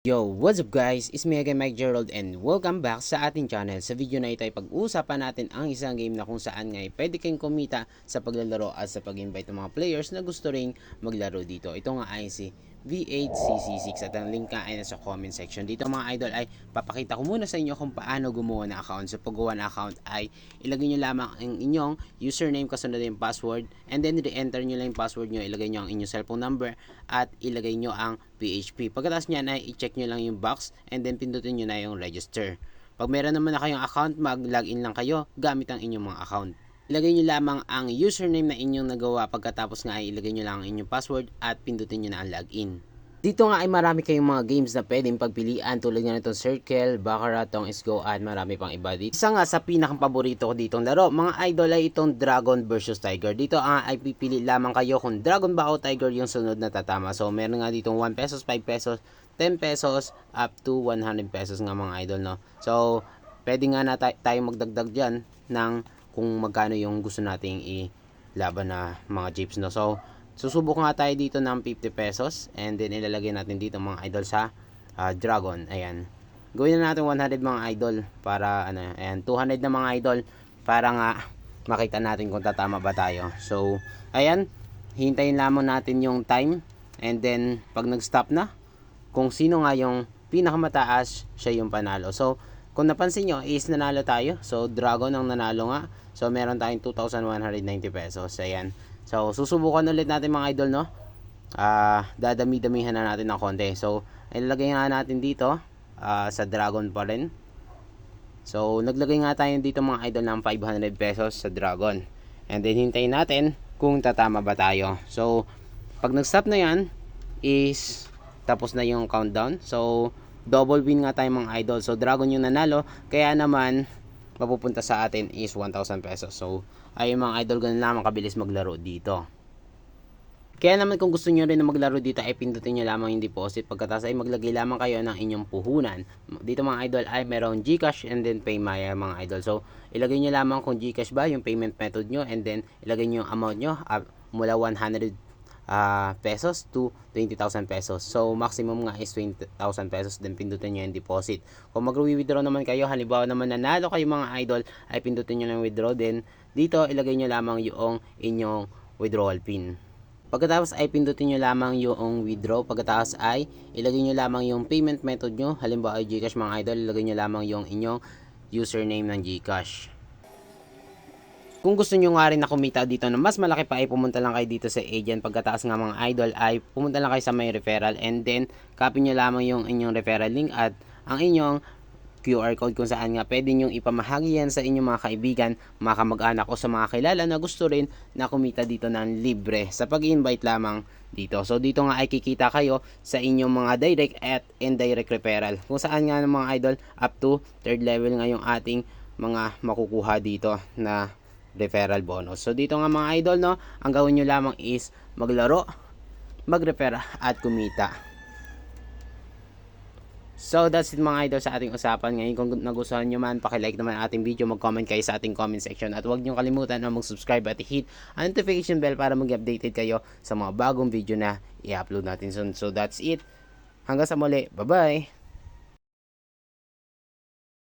Yo, what's up guys? It's me again, Mike Gerald, and welcome back sa ating channel. Sa video na ito ay pag-uusapan natin ang isang game na kung saan nga ay pwede kayong kumita sa paglalaro at sa pag-invite ng mga players na gusto ring maglaro dito. Ito nga ay si V8CC6 at ang link nga ay nasa comment section. Dito mga idol ay papakita ko muna sa inyo kung paano gumawa ng account. So paggawa ng account ay ilagay nyo lamang ang inyong username kasunod yung password, and then re-enter nyo lang yung password nyo, ilagay nyo ang inyong cellphone number at ilagay nyo ang PHP. Pagkatapos nyan ay i-check nyo lang yung box and then pindutin nyo na yung register. Pag meron naman na kayong account, mag-login lang kayo gamit ang inyong mga account. Ilagay nyo lamang ang username na inyong nagawa, pagkatapos nga ay ilagay nyo lang ang inyong password at pindutin nyo na ang login. Dito nga ay marami kayong mga games na pwedeng pagpilian tulad nga nitong Circle, Baccarat, Tong is Go at marami pang iba dito. Isa nga sa pinakang paborito ko ditong laro mga idol ay itong Dragon versus Tiger. Dito ay pipili lamang kayo kung Dragon ba o Tiger yung sunod na tatama. So meron nga ditong 1 pesos, 5 pesos, 10 pesos up to 100 pesos nga mga idol, no. So pwede nga na tayo magdagdag dyan ng kung magkano yung gusto nating ilaban na mga jeeps, no. So susubok nga tayo dito ng 50 pesos and then ilalagay natin dito mga idol sa Dragon. Ayan. Gawin na natin 100 mga idol para ayan, 200 na mga idol para nga makita natin kung tatama ba tayo. So ayan, hintayin lamang natin yung time and then pag nag-stop na, kung sino nga yung pinakamataas, siya yung panalo. So kung napansin nyo is nanalo tayo. So Dragon ang nanalo nga. So meron tayong 2,190 pesos. Ayan. So susubukan ulit natin mga idol, no. Dadami-damihan na natin ng konti. So ilagay nga natin dito sa Dragon pa rin. So naglagay nga tayo dito mga idol ng 500 pesos sa Dragon. And then hintayin natin kung tatama ba tayo. So pag nag-stop na yan is tapos na yung countdown. So double win nga tayo mga idol. So Dragon yung nanalo, kaya naman mapupunta sa atin is 1,000 pesos. So ay mga idol, ganun lamang kabilis maglaro dito. Kaya naman kung gusto nyo rin na maglaro dito ay pindutin nyo lamang yung deposit. Pagkatapos ay maglagay lamang kayo ng inyong puhunan. Dito mga idol ay meron GCash and then PayMaya mga idol. So ilagay nyo lamang kung GCash ba yung payment method nyo, and then ilagay nyo yung amount nyo mula 100 pesos to 20,000 pesos. So maximum nga is 20,000 pesos, then pindutin nyo yung deposit. Kung mag-withdraw naman kayo, halimbawa naman nanalo kayo mga idol, ay pindutin nyo lang withdraw, then dito ilagay nyo lamang yung inyong withdrawal pin. Pagkatapos ay pindutin nyo lamang yung withdraw. Pagkatapos ay ilagay nyo lamang yung payment method nyo, halimbawa ay GCash mga idol, ilagay nyo lamang yung inyong username ng GCash. Kung gusto nyo nga rin na kumita dito na mas malaki pa ay pumunta lang kayo dito sa agent. Pagkataas nga mga idol ay pumunta lang kayo sa may referral, and then copy nyo lamang yung inyong referral link at ang inyong QR code kung saan nga pwede nyo ipamahagi yan sa inyong mga kaibigan, mga kamag-anak o sa mga kilala na gusto rin na kumita dito ng libre sa pag-invite lamang dito. So dito nga ay kikita kayo sa inyong mga direct at indirect referral, kung saan nga ng mga idol up to third level nga yung ating mga makukuha dito na referral bonus. So dito nga mga idol, no, ang gawin nyo lamang is maglaro, mag-refer at kumita. So that's it mga idol sa ating usapan ngayon. Kung nagustuhan nyo man, pakilike naman ating video, mag-comment kayo sa ating comment section, at huwag nyo kalimutan na mag-subscribe at hit ang notification bell para mag-updated kayo sa mga bagong video na i-upload natin soon. So that's it. Hanggang sa muli. Bye bye.